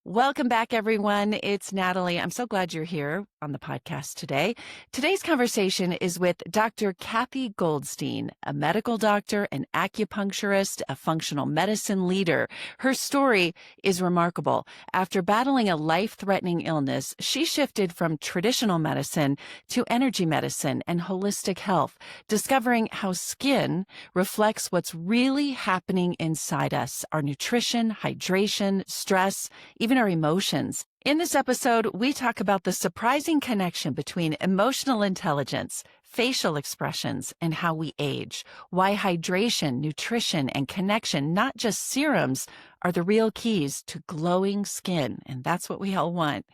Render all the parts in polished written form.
Welcome back, everyone. It's Natalie. I'm so glad you're here on the podcast today. Today's conversation is with Dr. Cathy Goldstein, a medical doctor, an acupuncturist, a functional medicine leader. Her story is remarkable. After battling a life-threatening illness, she shifted from traditional medicine to energy medicine and holistic health, discovering how skin reflects what's really happening inside us, our nutrition, hydration, stress, even our emotions. In this episode, we talk about the surprising connection between emotional intelligence, facial expressions, and how we age, why hydration, nutrition, and connection, not just serums, are the real keys to glowing skin, and that's what we all want.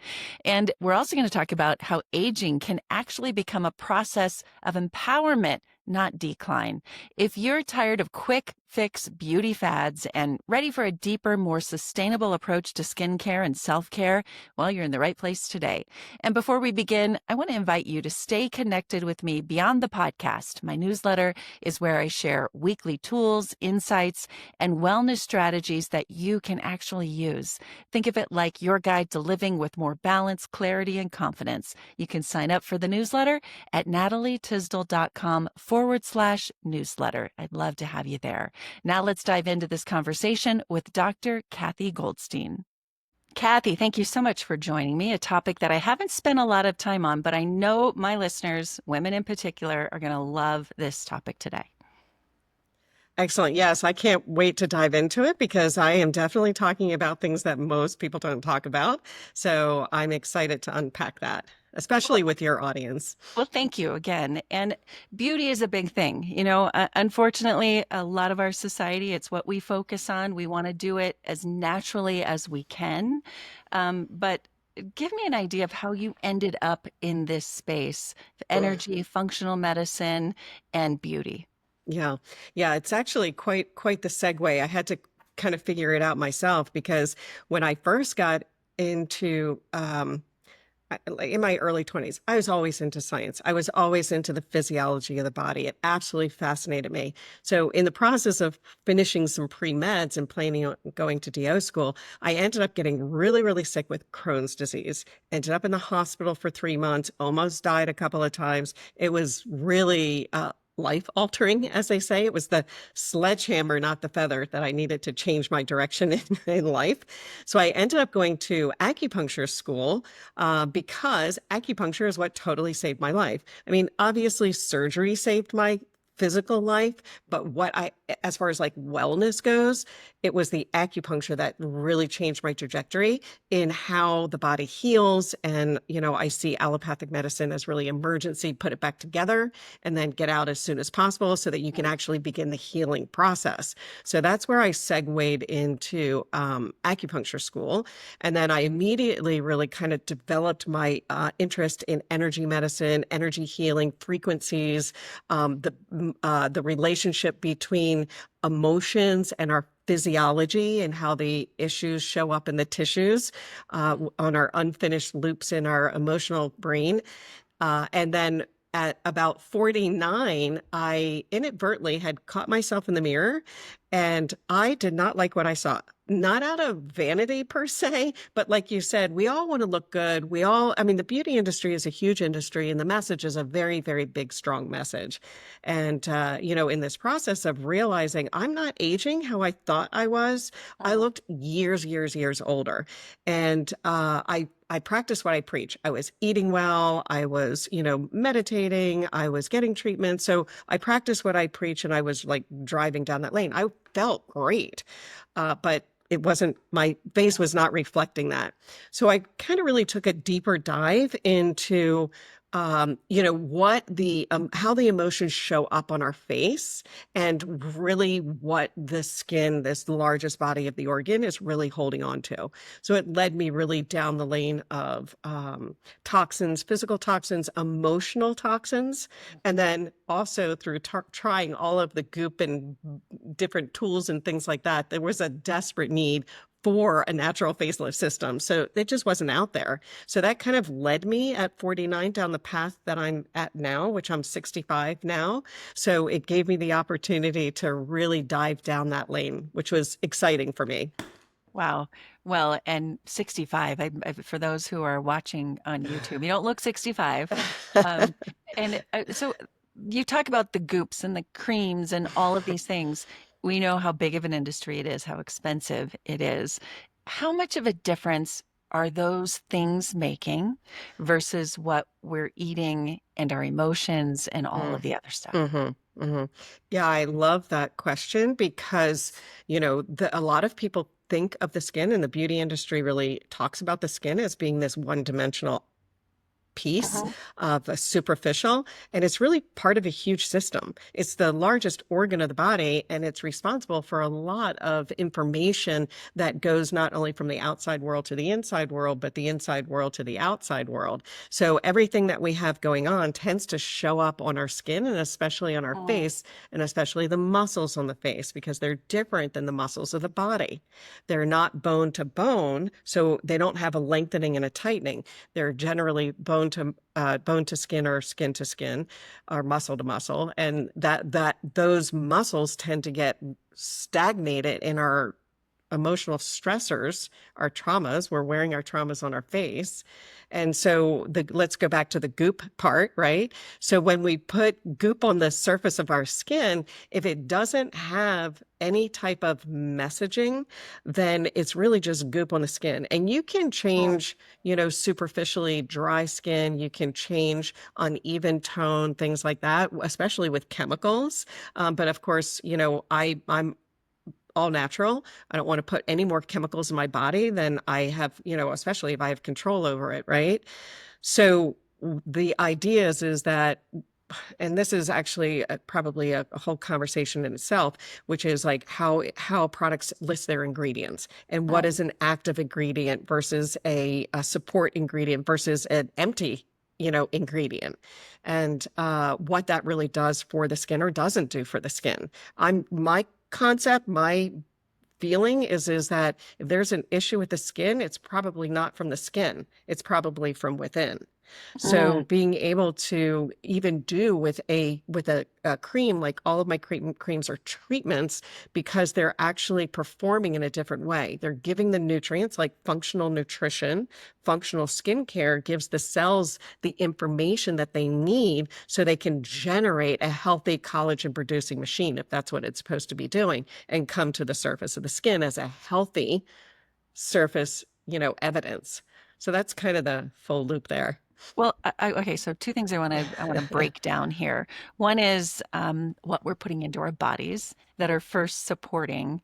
And we're also going to talk about how aging can actually become a process of empowerment, not decline. If you're tired of quick fix beauty fads and ready for a deeper, more sustainable approach to skincare and self-care, well, you're in the right place today. And before we begin, I want to invite you to stay connected with me beyond the podcast. My newsletter is where I share weekly tools, insights, and wellness strategies that you can actually use. Think of it like your guide to living with more balance, clarity, and confidence. You can sign up for the newsletter at natalietysdal.com/newsletter. I'd love to have you there. Now let's dive into this conversation with Dr. Cathy Goldstein. Cathy, thank you so much for joining me, a topic that I haven't spent a lot of time on, but I know my listeners, women in particular, are going to love this topic today. Excellent. Yes, I can't wait to dive into it because I am definitely talking about things that most people don't talk about. So I'm excited to unpack that, especially with your audience. Well, thank you again. And beauty is a big thing. Unfortunately, a lot of our society, it's what we focus on. We want to do it as naturally as we can. But give me an idea of how you ended up in this space, energy, functional medicine, and beauty. Yeah. It's actually quite the segue. I had to kind of figure it out myself because when I first got into in my early 20s, I was always into science. I was always into the physiology of the body. It absolutely fascinated me. So in the process of finishing some pre-meds and planning on going to DO school, I ended up getting really, really sick with Crohn's disease. Ended up in the hospital for 3 months, almost died a couple of times. It was really life-altering, as they say. It was the sledgehammer, not the feather, that I needed to change my direction in life. So I ended up going to acupuncture school because acupuncture is what totally saved my life. I mean, obviously surgery saved my physical life, but as far as like wellness goes, it was the acupuncture that really changed my trajectory in how the body heals. And, I see allopathic medicine as really emergency, put it back together and then get out as soon as possible so that you can actually begin the healing process. So that's where I segued into acupuncture school. And then I immediately really kind of developed my interest in energy medicine, energy healing, frequencies, the relationship between emotions and our physiology and how the issues show up in the tissues on our unfinished loops in our emotional brain. And then at about 49, I inadvertently had caught myself in the mirror and I did not like what I saw. Not out of vanity per se, but like you said, we all want to look good. The beauty industry is a huge industry and the message is a very, very big, strong message. And, in this process of realizing I'm not aging how I thought I was, I looked years older. And I practiced what I preach. I was eating well. I was, meditating. I was getting treatment. So I practiced what I preach and I was like driving down that lane. I felt great. But my face was not reflecting that. So I kind of really took a deeper dive into what how the emotions show up on our face and really what the skin, this largest body of the organ, is really holding on to. So it led me really down the lane of toxins, physical toxins, emotional toxins, and then also through trying all of the goop and different tools and things like that, there was a desperate need for a natural facelift system. So it just wasn't out there. So that kind of led me at 49 down the path that I'm at now, which I'm 65 now. So it gave me the opportunity to really dive down that lane, which was exciting for me. Wow. Well, and 65, for those who are watching on YouTube, you don't look 65. Um, and so you talk about the goops and the creams and all of these things. We know how big of an industry it is, how expensive it is. How much of a difference are those things making versus what we're eating and our emotions and all of Mm. the other stuff? Hmm. Yeah, I love that question because, a lot of people think of the skin, and the beauty industry really talks about the skin as being this one-dimensional piece Mhm. of a superficial, and it's really part of a huge system. It's the largest organ of the body, and it's responsible for a lot of information that goes not only from the outside world to the inside world, but the inside world to the outside world. So everything that we have going on tends to show up on our skin, and especially on our Mm. face, and especially the muscles on the face, because they're different than the muscles of the body. They're not bone to bone, so they don't have a lengthening and a tightening. They're generally bone to skin or skin to skin or muscle to muscle, and that those muscles tend to get stagnated in our emotional stressors, our traumas. We're wearing our traumas on our face. And so let's go back to the goop part, right? So when we put goop on the surface of our skin, if it doesn't have any type of messaging, then it's really just goop on the skin. And you can change, superficially dry skin, you can change uneven tone, things like that, especially with chemicals. But of course, I'm all natural. I don't want to put any more chemicals in my body than I have, especially if I have control over it, right? So the idea is that, and this is actually probably a whole conversation in itself, which is like how products list their ingredients and what Mm. is an active ingredient versus a support ingredient versus an empty, ingredient, and what that really does for the skin or doesn't do for the skin. My concept, my feeling is that if there's an issue with the skin, it's probably not from the skin. It's probably from within. So Mm. being able to even do with a cream, like all of my creams are treatments because they're actually performing in a different way. They're giving the nutrients like functional nutrition. Functional skincare gives the cells the information that they need so they can generate a healthy collagen producing machine, if that's what it's supposed to be doing, and come to the surface of the skin as a healthy surface, evidence. So that's kind of the full loop there. Well, okay. So two things I want to break down here. One is what we're putting into our bodies that are first supporting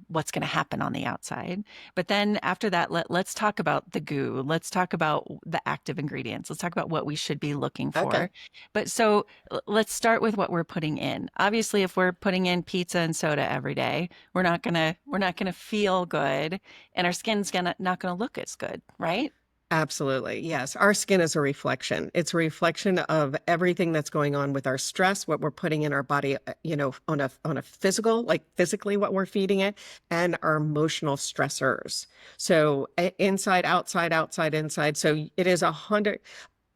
what's going to happen on the outside. But then after that, let's talk about the goo. Let's talk about the active ingredients. Let's talk about what we should be looking Okay. for. But so let's start with what we're putting in. Obviously, if we're putting in pizza and soda every day, we're not gonna feel good, and our skin's gonna not gonna look as good, right? Absolutely. Yes. Our skin is a reflection. It's a reflection of everything that's going on with our stress, what we're putting in our body, on a physical, like physically what we're feeding it, and our emotional stressors. So inside, outside, outside, inside. So it is 100,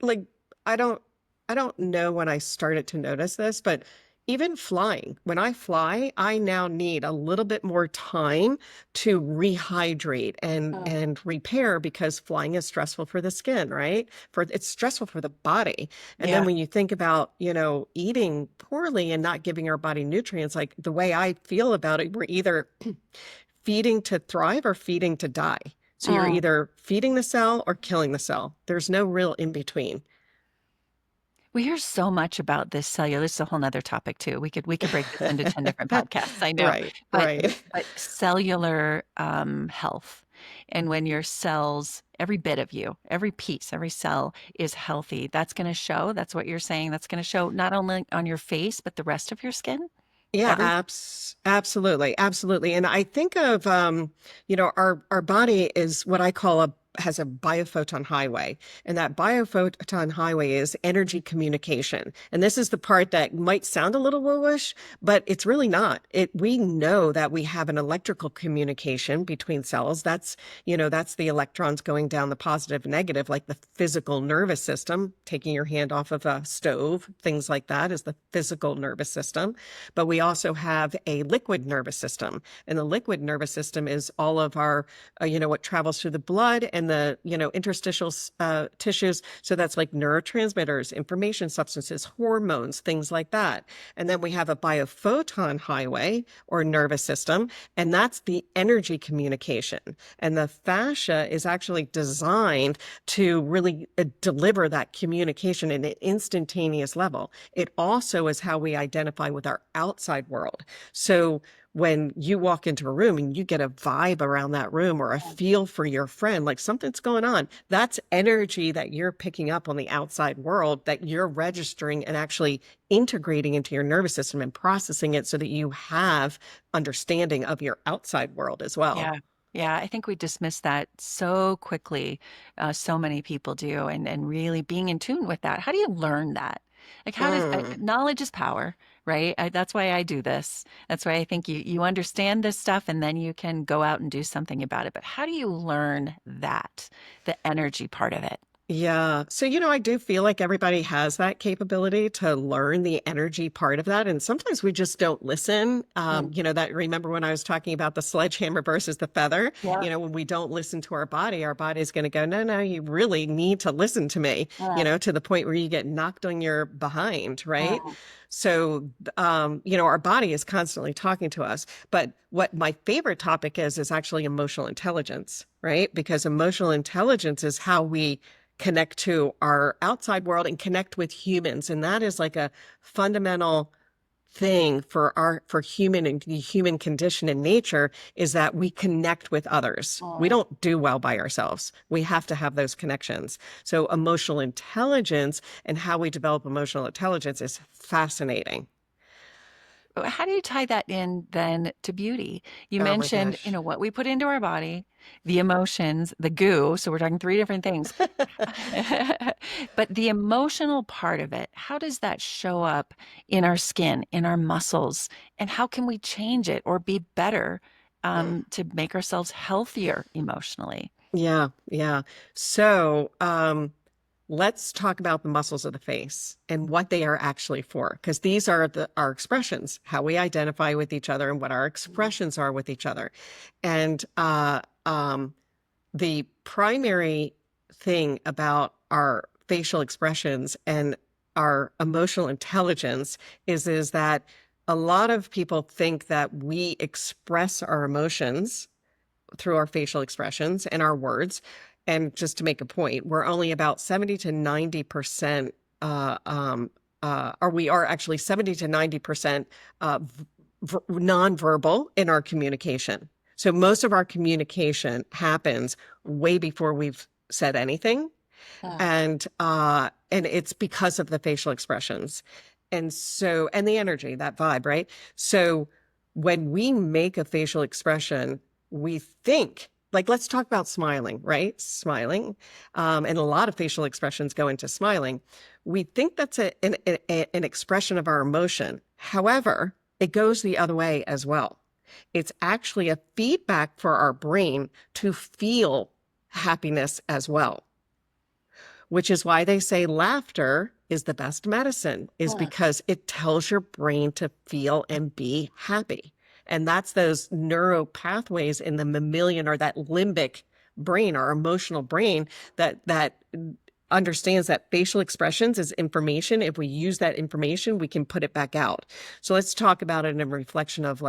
like I don't I don't know when I started to notice this, but even flying, when I fly, I now need a little bit more time to rehydrate and repair because flying is stressful for the skin, right? For it's stressful for the body. And then Yeah. when you think about, eating poorly and not giving our body nutrients, like the way I feel about it, we're either feeding to thrive or feeding to die. So you're Mm. either feeding the cell or killing the cell. There's no real in between. We hear so much about this cellular. This is a whole nother topic too. We could break this into 10 different podcasts, I know. Right, But right. but cellular health. And when your cells, every bit of you, every piece, every cell is healthy, that's going to show. That's what you're saying. That's going to show not only on your face, but the rest of your skin. Yeah, Every absolutely, absolutely. And I think of our body is what I call a has a biophoton highway, and that biophoton highway is energy communication. And this is the part that might sound a little woo-ish, but it's really not. We know that we have an electrical communication between cells. That's the electrons going down the positive and negative, like the physical nervous system. Taking your hand off of a stove, things like that is the physical nervous system. But we also have a liquid nervous system, and the liquid nervous system is all of our what travels through the blood and the interstitial tissues. So that's like neurotransmitters, information substances, hormones, things like that. And then we have a biophoton highway or nervous system, and that's the energy communication. And the fascia is actually designed to really deliver that communication in an instantaneous level. It also is how we identify with our outside world. So when you walk into a room and you get a vibe around that room or a feel for your friend, like something's going on, that's energy that you're picking up on the outside world that you're registering and actually integrating into your nervous system and processing it so that you have understanding of your outside world as well. Yeah. Yeah, I think we dismiss that so quickly. So many people do, and really being in tune with that. How do you learn that? Like, how does knowledge is power, right? That's why I do this. That's why I think you understand this stuff, and then you can go out and do something about it. But how do you learn that, the energy part of it? Yeah. So, I do feel like everybody has that capability to learn the energy part of that. And sometimes we just don't listen. Remember when I was talking about the sledgehammer versus the feather? Yeah. When we don't listen to our body's going to go, no, you really need to listen to me, to the point where you get knocked on your behind, right? So, our body is constantly talking to us. But what my favorite topic is actually emotional intelligence, right? Because emotional intelligence is how we connect to our outside world and connect with humans. And that is like a fundamental thing for human and the human condition in nature, is that we connect with others. We don't do well by ourselves. We have to have those connections. So emotional intelligence and how we develop emotional intelligence is fascinating. How do you tie that in then to beauty? You Oh my mentioned, gosh. what we put into our body, the emotions, the goo. So we're talking three different things. But the emotional part of it, how does that show up in our skin, in our muscles? And how can we change it or be better to make ourselves healthier emotionally? Yeah, yeah. So, let's talk about the muscles of the face and what they are actually for, because these are our expressions, how we identify with each other and what our expressions are with each other. And the primary thing about our facial expressions and our emotional intelligence is that a lot of people think that we express our emotions through our facial expressions and our words. And just to make a point, we're only about 70 to 90%, or we are actually 70 to 90% nonverbal in our communication. So most of our communication happens way before we've said anything. And it's because of the facial expressions. And the energy, that vibe, right? So when we make a facial expression, we think, like, let's talk about smiling, right? Smiling. And a lot of facial expressions go into smiling. We think that's an expression of our emotion. However, it goes the other way as well. It's actually a feedback for our brain to feel happiness as well, which is why they say laughter is the best medicine, is because it tells your brain to feel and be happy. And that's those neuro pathways in the mammalian, or that limbic brain, our emotional brain, that understands that facial expressions is information. If we use that information, we can put it back out. So let's talk about it in a reflection of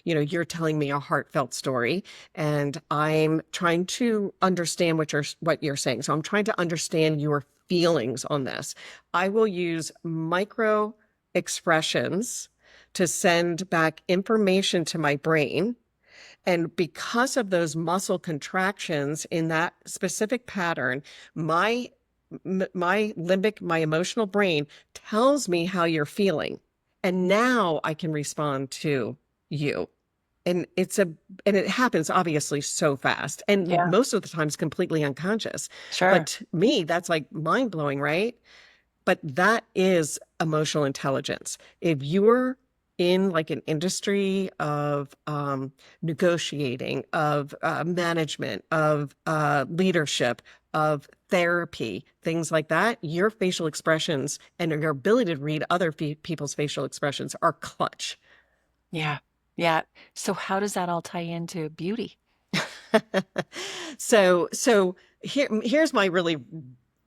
you're telling me a heartfelt story, and I'm trying to understand what you're saying. So I'm trying to understand your feelings on this. I will use micro expressions to send back information to my brain. And because of those muscle contractions in that specific pattern, my limbic, my emotional brain tells me how you're feeling. And now I can respond to you. and it happens obviously so fast and Yeah. most of the times completely unconscious. But Sure. to me, that's like mind blowing, right? But that is emotional intelligence. If you're in like an industry of negotiating, of management, of leadership, of therapy, things like that, your facial expressions and your ability to read other people's facial expressions are clutch. Yeah. Yeah. So how does that all tie into beauty? So here's my really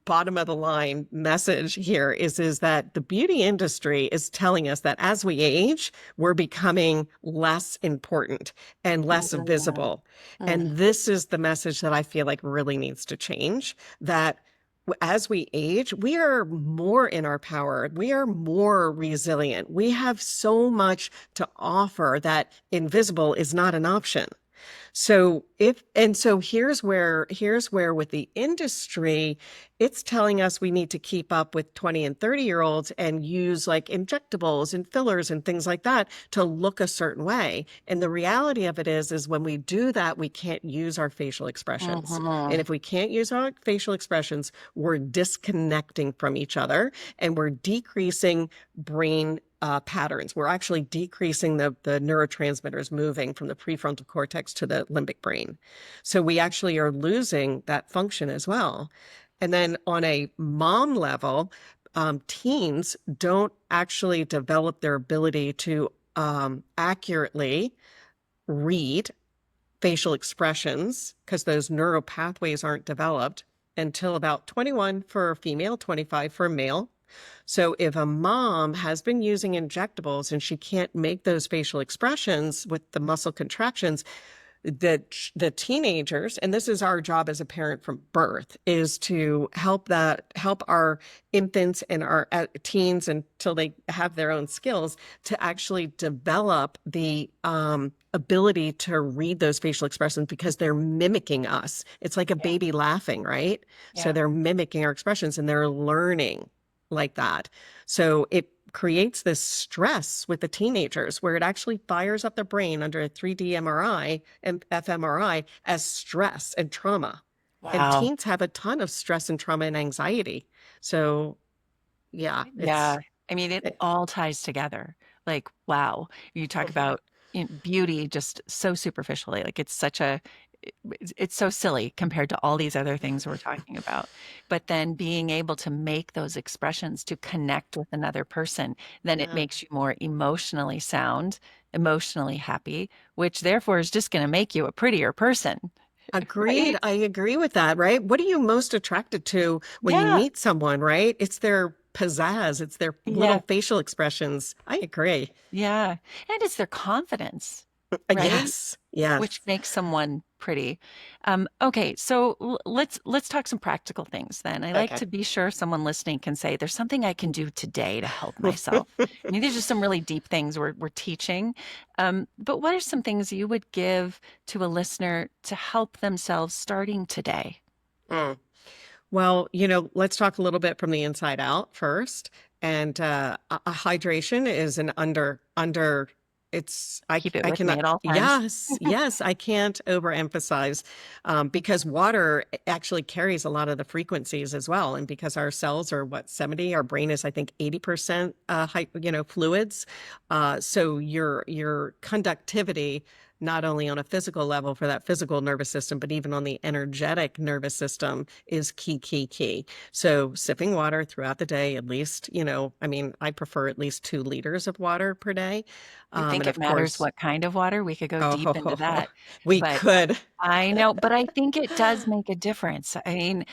bottom of the line message here is that the beauty industry is telling us that as we age, we're becoming less important and less Mm, visible. mm, And this is the message that I feel like really needs to change, that as we age, we are more in our power. We are more resilient. We have so much to offer that invisible is not an option. So here's where with the industry, it's telling us we need to keep up with 20 and 30-year-olds and use like injectables and fillers and things like that to look a certain way. And the reality of it is when we do that, we can't use our facial expressions. And mhm. if we can't use our facial expressions, we're disconnecting from each other and we're decreasing brain patterns. We're actually decreasing the neurotransmitters moving from the prefrontal cortex to the limbic brain. So we actually are losing that function as well. And then on a mom level, teens don't actually develop their ability to accurately read facial expressions because those neural pathways aren't developed until about 21 for a female, 25 for a male. So if a mom has been using injectables and she can't make those facial expressions with the muscle contractions, the teenagers, and this is our job as a parent from birth, is to help our infants and our teens until they have their own skills to actually develop the ability to read those facial expressions because they're mimicking us. It's like a Yeah. baby laughing, right? So Yeah. they're mimicking our expressions and they're learning like that. So it creates this stress with the teenagers where it actually fires up the brain under a 3D MRI and fMRI as stress and trauma. And Wow. teens have a ton of stress and trauma and anxiety. So yeah, Yeah. I mean, it it, all ties together. Like, wow. You talk about beauty just so superficially. Like it's so silly compared to all these other things we're talking about. But then being able to make those expressions to connect with another person, then it yeah. makes you more emotionally sound, emotionally happy, which therefore is just going to make you a prettier person, Agreed. right? I agree with that, right? What are you most attracted to when you Yeah. meet someone, right? It's their pizzazz, it's their little Yeah. facial expressions. I agree. Yeah. And it's their confidence, right? Yes, Which yes. makes someone pretty. Okay, so let's talk some practical things then. I like Okay. to be sure someone listening can say, "There's something I can do today to help myself." I mean, these are some really deep things we're teaching. But what are some things you would give to a listener to help themselves starting today? Mm. Well, let's talk a little bit from the inside out first. And hydration is an under. It's Keep it I with me cannot. at all times. Yes, yes, I can't overemphasize because water actually carries a lot of the frequencies as well, and because our cells are what 70, our brain is I think 80% fluids. So your conductivity not only on a physical level for that physical nervous system, but even on the energetic nervous system is key, key, key. So sipping water throughout the day, at least, I mean, I prefer at least 2 liters of water per day. You think And it of matters course, what kind of water? We could go deep into oh, that. we But could. I know, but I think it does make a difference. I mean,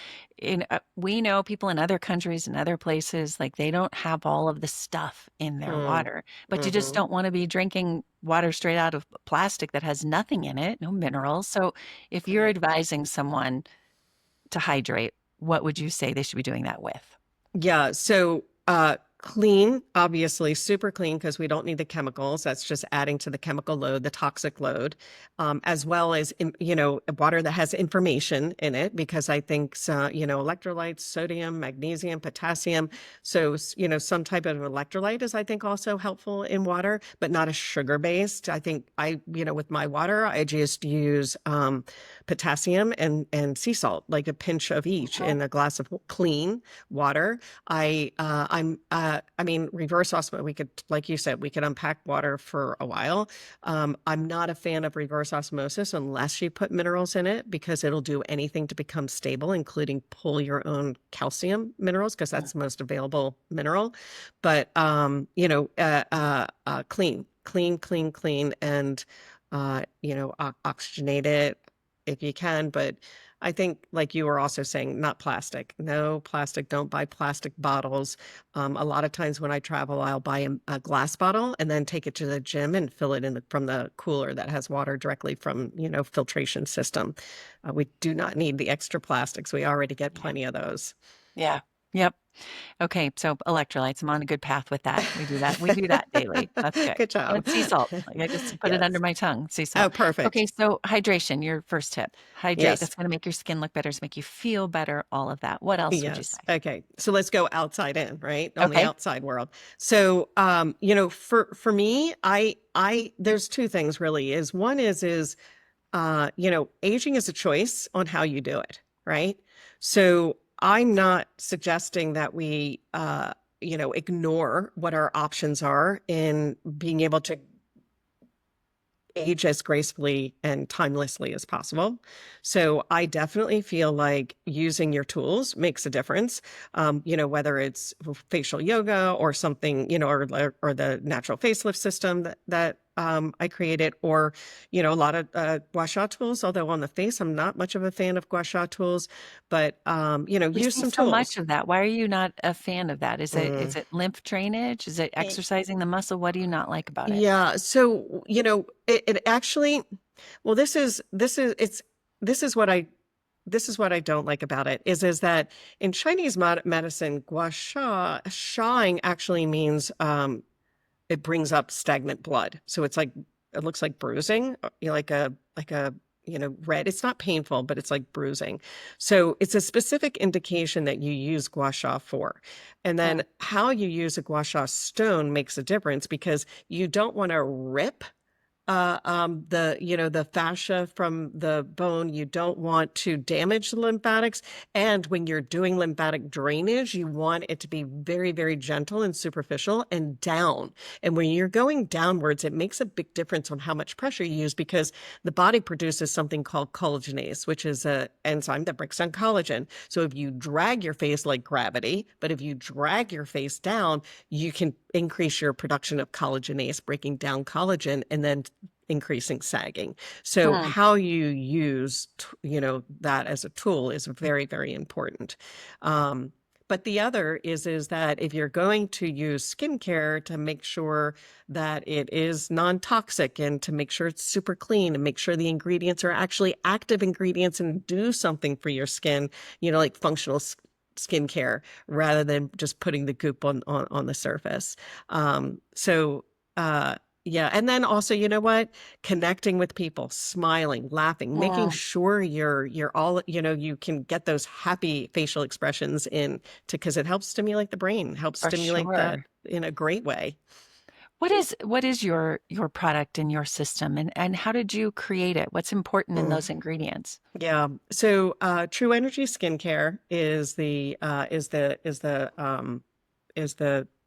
we know people in other countries and other places, like they don't have all of the stuff in their Mm, water, but you just hmm. don't want to be drinking water straight out of plastic that has nothing in it, no minerals. So if you're Right. advising someone to hydrate, what would you say they should be doing that with? Yeah. So Clean, obviously, super clean because we don't need the chemicals. That's just adding to the chemical load, the toxic load, as well as, water that has information in it because I think, electrolytes, sodium, magnesium, potassium. So, some type of electrolyte is, I think, also helpful in water, but not a sugar based. I think with my water, I just use potassium and sea salt, like a pinch of each in a glass of clean water. Reverse osmosis, we could, like you said, we could unpack water for a while. I'm not a fan of reverse osmosis unless you put minerals in it because it'll do anything to become stable, including pull your own calcium minerals because that's the most available mineral. But, clean, and, oxygenate it if you can. But I think, like you were also saying, not plastic. No plastic. Don't buy plastic bottles. A lot of times when I travel, I'll buy a glass bottle and then take it to the gym and fill it from the cooler that has water directly from, filtration system. We do not need the extra plastics. We already get plenty of those. Yeah. Yep. Okay, so electrolytes, I'm on a good path with that. We do that. We do that daily. That's good. Good job. And sea salt. Like I just put it under Yes. my tongue, sea Oh, salt. Okay, perfect. so hydration, your first tip. Hydrate. Yes. That's going to make your skin look better, it's make you feel better, all of that. What else would you Yes. say? Okay. So let's go outside in, right? On the Okay. outside world. So, for me, there's two things really is one is, aging is a choice on how you do it, right? So I'm not suggesting that we, ignore what our options are in being able to age as gracefully and timelessly as possible. So I definitely feel like using your tools makes a difference. Whether it's facial yoga or something, or the natural facelift system that I created, or a lot of gua sha tools. Although on the face, I'm not much of a fan of gua sha tools, but We use see some so much tools. of that. Why are you not a fan of that? Is it Mm. is it lymph drainage? Is it exercising the muscle? What do you not like about it? Yeah. So, it actually, well, this is what I don't like about it is that in Chinese medicine, gua sha, shawing actually means, it brings up stagnant blood. So it looks like bruising, like a, red. It's not painful, but it's like bruising. So it's a specific indication that you use gua sha for. And then Mm, how you use a gua sha stone makes a difference because you don't want to rip the fascia from the bone. You don't want to damage the lymphatics. And when you're doing lymphatic drainage, you want it to be very, very gentle and superficial and down. And when you're going downwards, it makes a big difference on how much pressure you use because the body produces something called collagenase, which is an enzyme that breaks down collagen. So if you drag your face like gravity, but if you drag your face down, you can increase your production of collagenase, breaking down collagen, and then increasing sagging. So mm, how you use, that as a tool is very, very important. But the other is that if you're going to use skincare, to make sure that it is non-toxic and to make sure it's super clean and make sure the ingredients are actually active ingredients and do something for your skin, like functional skincare rather than just putting the goop on the surface. So, yeah. And then also, you know what? Connecting with people, smiling, laughing, making mm, sure you're all, you can get those happy facial expressions because it helps stimulate the brain, helps for stimulate that sure. in a great way. What is your product and your system, and how did you create it? What's important in Mm. those ingredients? Yeah. So, True Energy Skincare is the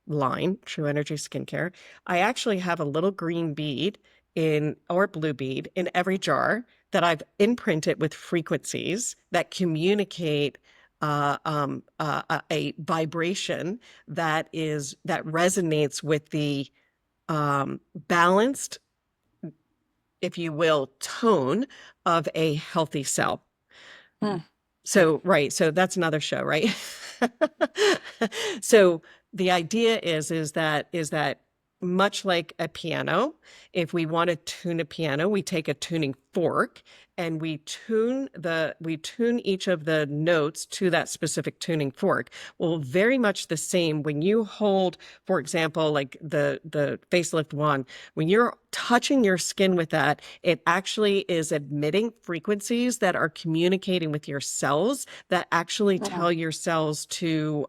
line, True Energy Skincare. I actually have a little green bead or blue bead in every jar that I've imprinted with frequencies that communicate a vibration that resonates with the balanced, if you will, tone of a healthy cell. Mm, good. So, right. So that's another show, right? So the idea is that much like a piano, if we want to tune a piano, we take a tuning fork, and we tune each of the notes to that specific tuning fork. Well, very much the same when you hold, for example, like the facelift wand, when you're touching your skin with that, it actually is emitting frequencies that are communicating with your cells that actually tell your cells to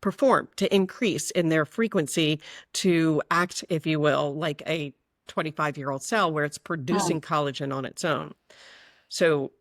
perform, to increase in their frequency, to act, if you will, like a 25-year-old cell where it's producing collagen on its own. So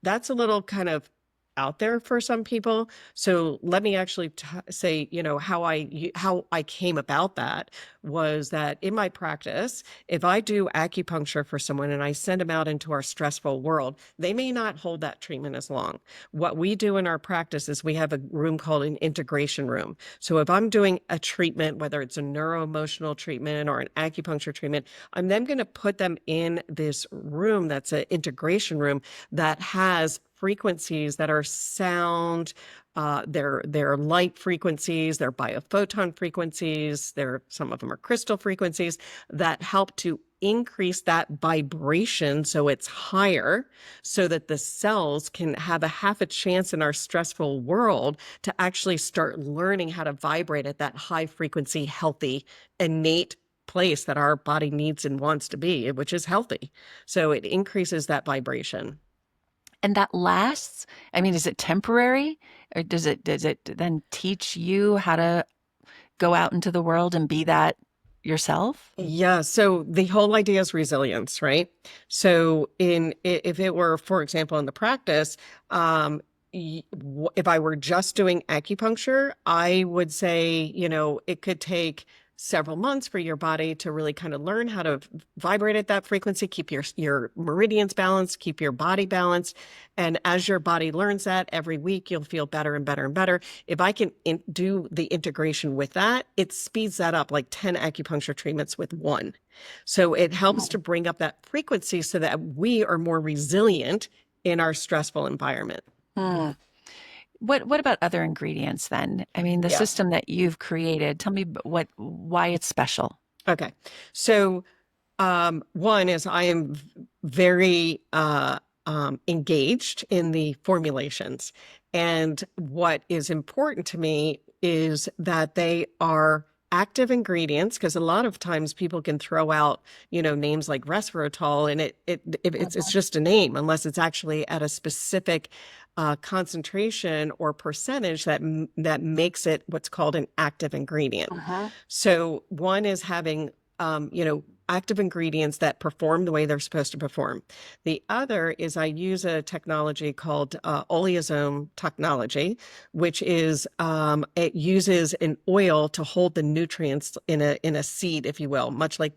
that's a little kind of out there for some people. So let me actually say, how I came about that was that in my practice, if I do acupuncture for someone and I send them out into our stressful world, they may not hold that treatment as long. What we do in our practice is we have a room called an integration room. So if I'm doing a treatment, whether it's a neuroemotional treatment or an acupuncture treatment, I'm then going to put them in this room that's an integration room that has frequencies that are sound, they're light frequencies, they're biophoton frequencies, some of them are crystal frequencies that help to increase that vibration so it's higher, so that the cells can have a half a chance in our stressful world to actually start learning how to vibrate at that high frequency, healthy, innate place that our body needs and wants to be, which is healthy. So it increases that vibration. And that lasts? I mean, is it temporary, or does it then teach you how to go out into the world and be that yourself? Yeah. So the whole idea is resilience, right? So if it were, for example, in the practice, if I were just doing acupuncture, I would say, it could take several months for your body to really kind of learn how to vibrate at that frequency, keep your meridians balanced, keep your body balanced. And as your body learns that every week, you'll feel better and better and better. If I can do the integration with that, it speeds that up like 10 acupuncture treatments with one. So it helps to bring up that frequency so that we are more resilient in our stressful environment. What about other ingredients then? I mean, the Yeah. system that you've created, tell me why it's special. Okay. So one is I am very engaged in the formulations. And what is important to me is that they are active ingredients, because a lot of times people can throw out, names like resveratrol, and it's just a name unless it's actually at a specific concentration or percentage that makes it what's called an active ingredient. So one is having active ingredients that perform the way they're supposed to perform. The other is I use a technology called oleosome technology, which is it uses an oil to hold the nutrients in a seed, if you will, much like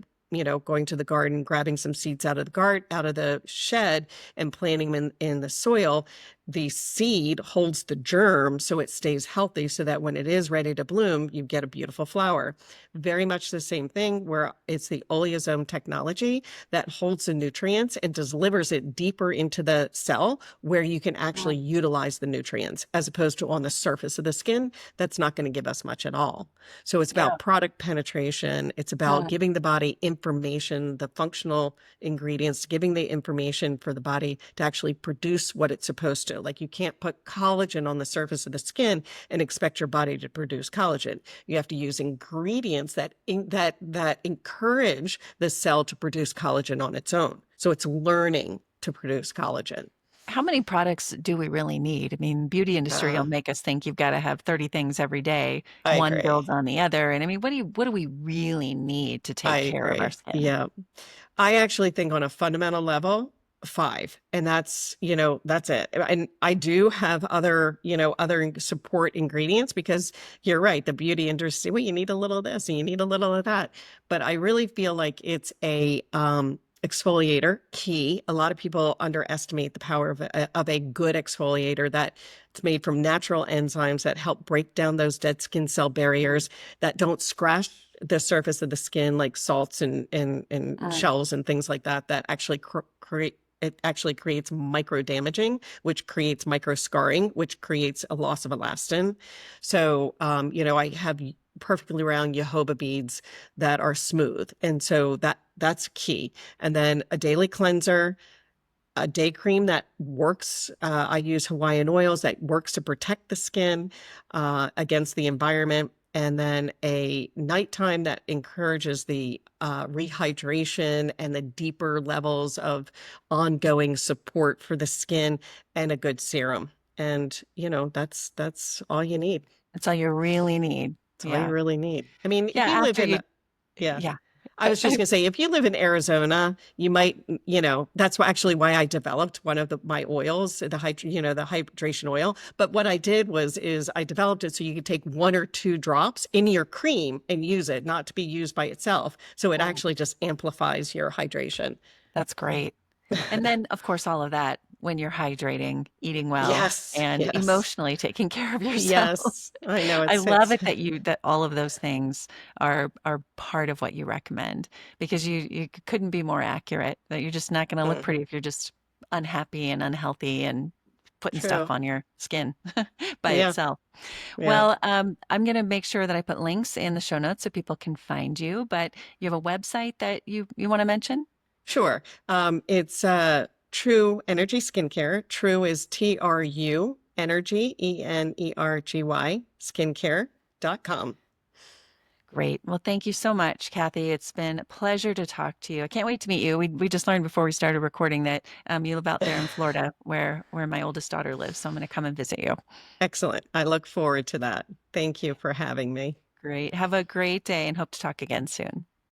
going to the garden, grabbing some seeds out of the shed and planting them in the soil. The seed holds the germ so it stays healthy, so that when it is ready to bloom, you get a beautiful flower. Very much the same thing, where it's the oleosome technology that holds the nutrients and delivers it deeper into the cell where you can actually utilize the nutrients, as opposed to on the surface of the skin. That's not going to give us much at all. So it's about product penetration. It's about giving the body information, the functional ingredients, giving the information for the body to actually produce what it's supposed to. Like, you can't put collagen on the surface of the skin and expect your body to produce collagen. You have to use ingredients that encourage the cell to produce collagen on its own. So it's learning to produce collagen. How many products do we really need? I mean, beauty industry will make us think you've got to have 30 things every day. I One agree. builds on the other. And I mean, what do we really need to take care of our skin? Yeah. I actually think on a fundamental level, 5, and that's it. And I do have other support ingredients, because you're right, the beauty industry, well, you need a little of this and you need a little of that. But I really feel like it's a exfoliator key. A lot of people underestimate the power of a good exfoliator, that it's made from natural enzymes that help break down those dead skin cell barriers that don't scratch the surface of the skin, like salts and shells and things like that, that actually creates micro damaging, which creates micro scarring, which creates a loss of elastin. So, I have perfectly round jojoba beads that are smooth. And so that's key. And then a daily cleanser, a day cream that works. I use Hawaiian oils that works to protect the skin against the environment. And then a nighttime that encourages the rehydration and the deeper levels of ongoing support for the skin, and a good serum. And, that's all you need. That's all you really need. That's all you Yeah. really need. I mean, if Yeah. you live After in, you, yeah, yeah. I was just going to say, if you live in Arizona, you might, that's actually why I developed one of my oils, the hydration oil. But what I did is I developed it so you could take 1 or 2 drops in your cream and use it, not to be used by itself. So it Oh, actually just amplifies your hydration. that's great. And then, of course, all of that when you're hydrating, eating well, Yes, and yes, emotionally taking care of yourself. yes. I know I it's love it's it that all of those things are part of what you recommend because you couldn't be more accurate. That you're just not going to look mm, pretty if you're just unhappy and unhealthy and putting stuff true. on your skin by Yeah, itself. yeah. Well, I'm going to make sure that I put links in the show notes so people can find you. But you have a website that you want to mention? Sure. It's True Energy Skincare. True is TRU Energy, ENERGY, skincare.com. Great. Well, thank you so much, Cathy. It's been a pleasure to talk to you. I can't wait to meet you. We just learned before we started recording that you live out there in Florida, where my oldest daughter lives. So I'm going to come and visit you. Excellent. I look forward to that. Thank you for having me. Great. Have a great day and hope to talk again soon.